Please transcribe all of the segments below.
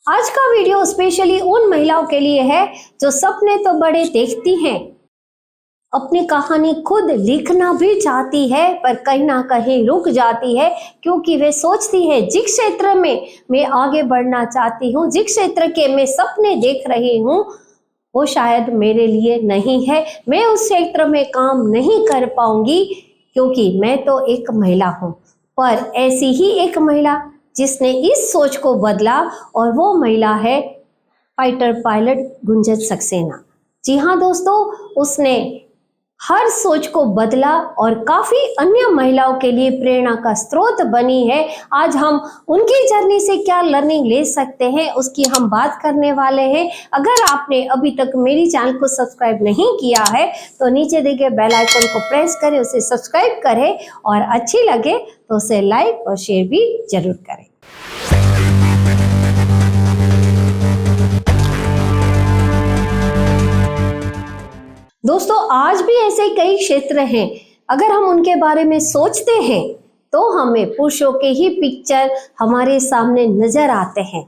आज का video specially उन महिलाओं के लिए है जो सपने तो बड़े देखती हैं, अपनी कहानी खुद लिखना भी चाहती है, पर कहीं ना कहीं रुक जाती है क्योंकि वे सोचती है जिस क्षेत्र में मैं आगे बढ़ना चाहती हूँ, जिस क्षेत्र के मैं सपने देख रही हूँ, वो शायद मेरे लिए नहीं है। मैं उस क्षेत्र में काम नहीं कर पाऊंगी क्योंकि मैं तो एक महिला हूँ। पर ऐसी ही एक महिला जिसने इस सोच को बदला और वो महिला है फाइटर पायलट गुंजन सक्सेना। जी हाँ दोस्तों, उसने हर सोच को बदला और काफी अन्य महिलाओं के लिए प्रेरणा का स्रोत बनी है। आज हम उनकी जर्नी से क्या लर्निंग ले सकते हैं उसकी हम बात करने वाले हैं। अगर आपने अभी तक मेरी चैनल को सब्सक्राइब नहीं किया है तो नीचे दिए बेल आइकन को प्रेस करें, उसे सब्सक्राइब करें और अच्छी लगे तो उसे लाइक और शेयर भी जरूर करें। दोस्तों, आज भी ऐसे कई क्षेत्र हैं, अगर हम उनके बारे में सोचते हैं तो हमें पुरुषों के ही पिक्चर हमारे सामने नजर आते हैं।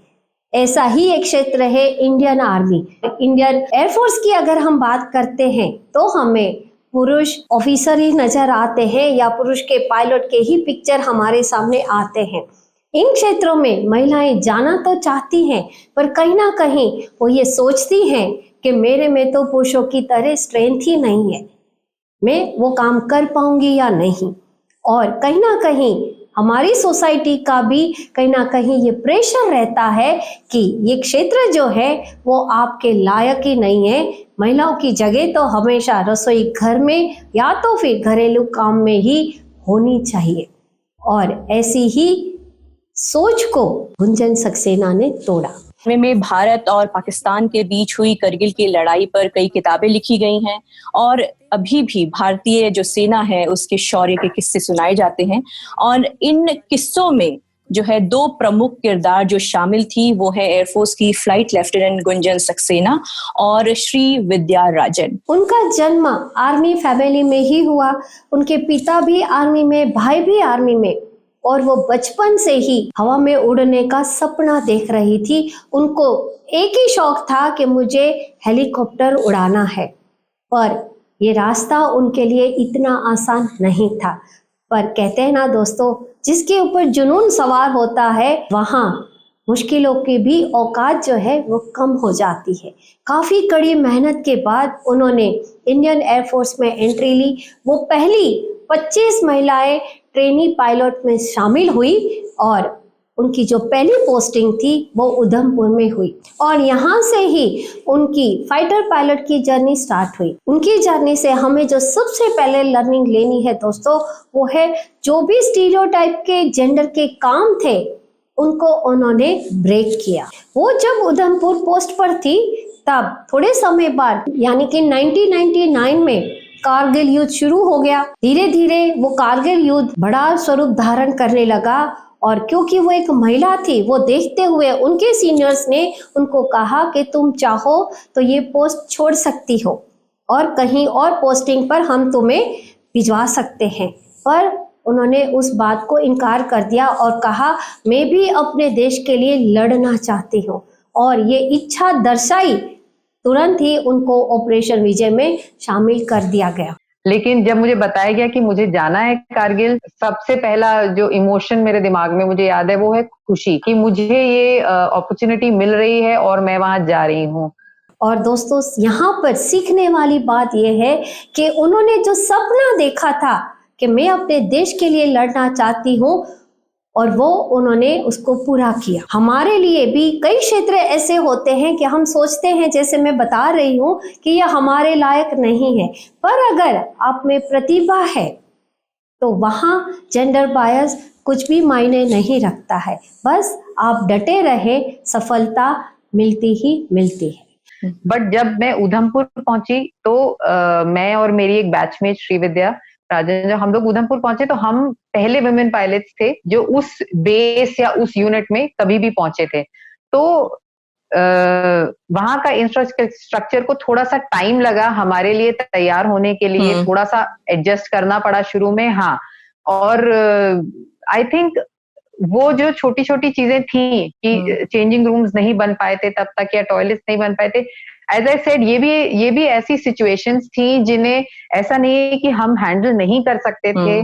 ऐसा ही एक क्षेत्र है इंडियन आर्मी, इंडियन एयरफोर्स की अगर हम बात करते हैं तो हमें पुरुष ऑफिसर ही नजर आते हैं या पुरुष के पायलट के ही पिक्चर हमारे सामने आते हैं। इन क्षेत्रों में महिलाएं जाना तो चाहती हैं, पर कहीं ना कहीं वो ये सोचती हैं कि मेरे में तो पुरुषों की तरह स्ट्रेंथ ही नहीं है, मैं वो काम कर पाऊंगी या नहीं। और कहीं ना कहीं हमारी सोसाइटी का भी कहीं ना कहीं ये प्रेशर रहता है कि ये क्षेत्र जो है वो आपके लायक ही नहीं है। महिलाओं की जगह तो हमेशा रसोई घर में या तो फिर घरेलू काम में ही होनी चाहिए। और ऐसी ही सोच को गुंजन सक्सेना ने तोड़ा। में भारत और पाकिस्तान के बीच हुई करगिल की लड़ाई पर कई किताबें लिखी गई हैं और अभी भी भारतीय जो सेना है उसके शौर्य के किस्से सुनाए जाते हैं। और इन किस्सों में जो है दो प्रमुख किरदार जो शामिल थी वो है एयरफोर्स की फ्लाइट लेफ्टिनेंट गुंजन सक्सेना और श्री विद्या राजन। उनका जन्म आर्मी फैमिली में ही हुआ, उनके पिता भी आर्मी में, भाई भी आर्मी में, और वो बचपन से ही हवा में उड़ने का सपना देख रही थी। उनको एक ही शौक था कि मुझे हेलीकॉप्टर उड़ाना है, पर ये रास्ता उनके लिए इतना आसान नहीं था। पर कहते हैं ना दोस्तों, जिसके ऊपर जुनून सवार होता है वहाँ मुश्किलों की भी औकात जो है वो कम हो जाती है। काफी कड़ी मेहनत के बाद उन्होंने इंडियन एयरफोर्स में एंट्री ली। वो पहली 25 महिलाएं ट्रेनी पायलट में शामिल हुई और उनकी जो पहली पोस्टिंग थी वो उधमपुर में हुई और यहाँ से ही उनकी फाइटर पायलट की जर्नी स्टार्ट हुई। उनकी जर्नी से हमें जो सबसे पहले लर्निंग लेनी है दोस्तों, वो है जो भी स्टीरियोटाइप के जेंडर के काम थे उनको उन्होंने ब्रेक किया। वो जब उधमपुर पोस्ट पर थी तब थोड़े समय बाद यानी कि 1999 में कारगिल युद्ध शुरू हो गया। धीरे धीरे वो कारगिल युद्ध बड़ा स्वरूप धारण करने लगा और क्योंकि वो एक महिला थी, वो देखते हुए उनके सीनियर्स ने उनको कहा कि तुम चाहो तो ये पोस्ट छोड़ सकती हो और कहीं और पोस्टिंग पर हम तुम्हें भिजवा सकते हैं। पर उन्होंने उस बात को इनकार कर दिया और कहा मैं भी अपने देश के लिए लड़ना चाहती हूँ, और ये इच्छा दर्शाई। तुरंत ही उनको ऑपरेशन विजय में शामिल कर दिया गया। लेकिन जब मुझे बताया गया कि मुझे जाना है कारगिल, सबसे पहला जो इमोशन मेरे दिमाग में मुझे याद है वो है खुशी कि मुझे ये अपॉर्चुनिटी मिल रही है और मैं वहां जा रही हूँ। और दोस्तों, यहाँ पर सीखने वाली बात यह है कि उन्होंने जो सपना देखा था कि मैं अपने देश के लिए लड़ना चाहती हूँ और वो उन्होंने उसको पूरा किया। हमारे लिए भी कई क्षेत्र ऐसे होते हैं कि हम सोचते हैं, जैसे मैं बता रही हूँ, कि यह हमारे लायक नहीं है, पर अगर आप में प्रतिभा है तो वहाँ जेंडर बायस कुछ भी मायने नहीं रखता है। बस आप डटे रहे, सफलता मिलती ही मिलती है। बट जब मैं उधमपुर पहुंची तो मैं और मेरी एक बैचमेट श्री विद्या राजन, जब हम लोग उधमपुर पहुंचे तो हम पहले वुमेन पायलट्स थे जो उस बेस या उस यूनिट में कभी भी पहुंचे थे। तो वहां का इंफ्रास्ट्रक्चर को थोड़ा सा टाइम लगा हमारे लिए तैयार होने के लिए, थोड़ा सा एडजस्ट करना पड़ा शुरू में। हाँ, और आई थिंक वो जो छोटी छोटी चीजें थी कि चेंजिंग रूम्स नहीं बन पाए थे तब तक, या टॉयलेट्स नहीं बन पाए थे, एज आई सेड ये भी ऐसी सिचुएशंस थी जिन्हें ऐसा नहीं है कि हम हैंडल नहीं कर सकते थे।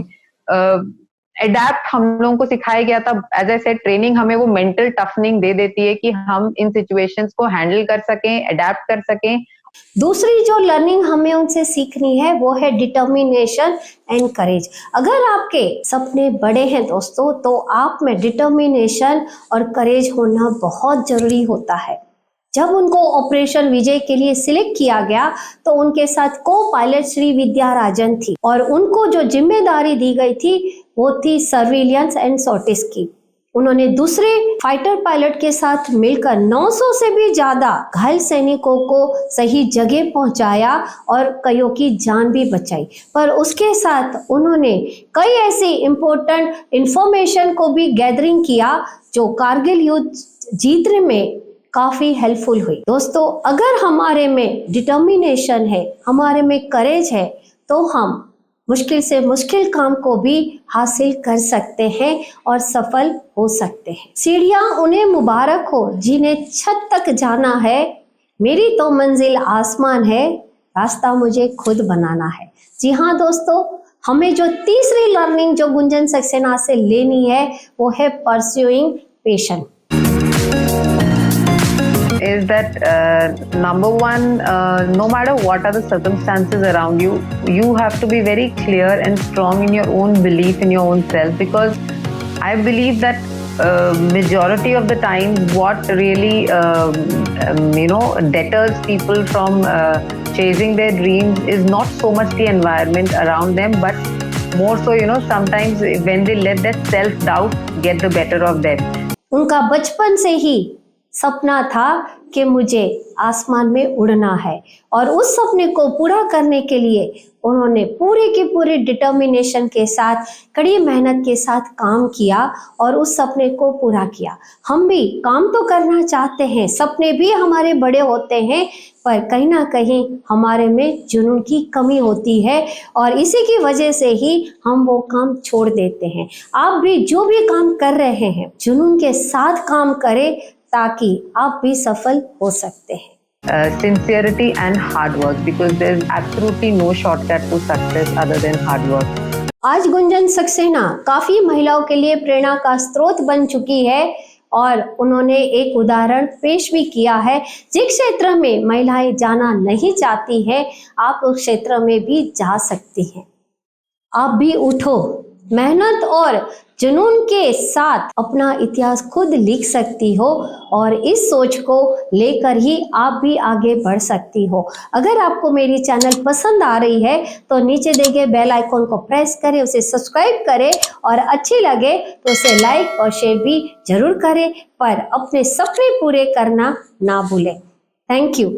एडेप्ट हम लोगों को सिखाया गया था। एज आई सेड, ट्रेनिंग हमें वो मेंटल टफनिंग दे देती है कि हम इन सिचुएशंस को हैंडल कर सकें, एडेप्ट कर सकें। दूसरी जो लर्निंग हमें उनसे सीखनी है वो है डिटर्मिनेशन एंड करेज। अगर आपके सपने बड़े हैं दोस्तों, तो आप में डिटर्मिनेशन और करेज होना बहुत जरूरी होता है। जब उनको ऑपरेशन विजय के लिए सिलेक्ट किया गया तो उनके साथ को पायलट श्री विद्या राजन थी और उनको जो जिम्मेदारी दी गई थी वो थी सर्विलियंस एंड सॉर्टिस की। उन्होंने दूसरे फाइटर पायलट के साथ मिलकर 900 से भी ज्यादा घायल सैनिकों को सही जगह पहुंचाया और कईयों की जान भी बचाई। पर उसके साथ उन्होंने कई ऐसी इंपॉर्टेंट इंफॉर्मेशन को भी गैदरिंग किया जो कारगिल युद्ध जीतने में काफी हेल्पफुल हुई। दोस्तों, अगर हमारे में डिटर्मिनेशन है, हमारे में करेज है, तो हम मुश्किल से मुश्किल काम को भी हासिल कर सकते हैं और सफल हो सकते हैं। सीढ़ियां उन्हें मुबारक हो जिन्हें छत तक जाना है, मेरी तो मंजिल आसमान है, रास्ता मुझे खुद बनाना है। जी हाँ दोस्तों, हमें जो तीसरी लर्निंग जो गुंजन सक्सेना से लेनी है वो है pursuing passion. Is that number one, no matter what are the circumstances around you, you have to be very clear and strong in your own belief in your own self, because I believe that majority of the time what really deters people from chasing their dreams is not so much the environment around them, but more so sometimes when they let that self doubt get the better of them. उनका बचपन से ही सपना था कि मुझे आसमान में उड़ना है और उस सपने को पूरा करने के लिए उन्होंने पूरे की पूरे डिटर्मिनेशन के साथ, कड़ी मेहनत के साथ काम किया और उस सपने को पूरा किया। हम भी काम तो करना चाहते हैं, सपने भी हमारे बड़े होते हैं, पर कहीं ना कहीं हमारे में जुनून की कमी होती है और इसी की वजह से ही हम वो काम छोड़ देते हैं। आप भी जो भी काम कर रहे हैं जुनून के साथ काम करें ताकि आप भी सफल हो सकते हैं। Sincerity and hard work, because there is absolutely no shortcut to success other than hard work. आज गुंजन सक्सेना काफी महिलाओं के लिए प्रेरणा का स्रोत बन चुकी है और उन्होंने एक उदाहरण पेश भी किया है। जिस क्षेत्र में महिलाएं जाना नहीं चाहती है, आप उस क्षेत्र में भी जा सकती हैं। आप भी उठो, मेहनत और जुनून के साथ अपना इतिहास खुद लिख सकती हो और इस सोच को लेकर ही आप भी आगे बढ़ सकती हो। अगर आपको मेरी चैनल पसंद आ रही है तो नीचे दिए गए बेल आइकॉन को प्रेस करें, उसे सब्सक्राइब करें और अच्छी लगे तो उसे लाइक और शेयर भी जरूर करें, पर अपने सपने पूरे करना ना भूलें। Thank you.